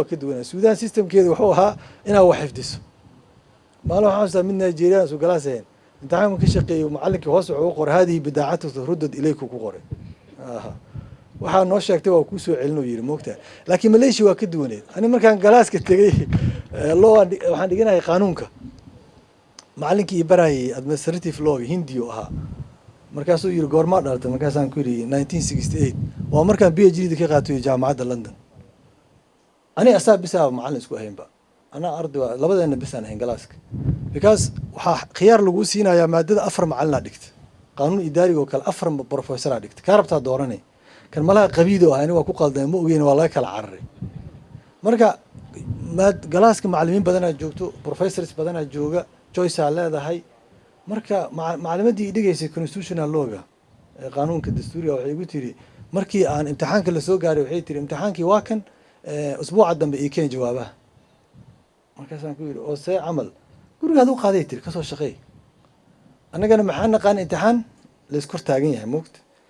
كدونا السودان سيستم كذا وحوها إنها وحفدس ما له حاسة من نيجيريا وجلاسين أنت عامل كشقي ومعلك واسع وقر هذه بداعته تردد إليك وقري waxaa noo sheegtay waa ku soo celin oo yiri moogtaa laakiin Malaysia waa ka duwaneed ani markaan galaaska tagay loo waxaan dhiganahay qaanuunka macallinkii barayay administrative law Hindi oo ahaa markaasuu yiri goorma dhaltay markaasaan ku yiri 1968 waa markaan PhD ka qaatay jaamacadda London ani asaab bisaab macallin isku ahaynba ana arday labadeena bisaan ahayn galaaska because waxa khiyaar lagu siinayaa maadada afar macallin dhigta qaanuun idaariga oo kale afar professor dhigta ka rabtaa dooranay كان ملاها قبيدة وهاني وأكو قلدين مؤمنين والله كلا عرّي مركا ما جلاسك معلمين بدنا جوتو بروفيسورز بدنا جوجا choice على هذا هاي مركا معلمات دي يسي constitutional law قانون كدستوري أو حيقول تري مركي عن امتحان كل سوق قاري وحيد تري امتحان كي واكن أسبوع عدم بإيكين جوابه مركا سانكوير أو ساعة عمل كل هذا قاعد يتري كسر شقي أنا كان محن قان امتحان لسكور تاجين يعني موقت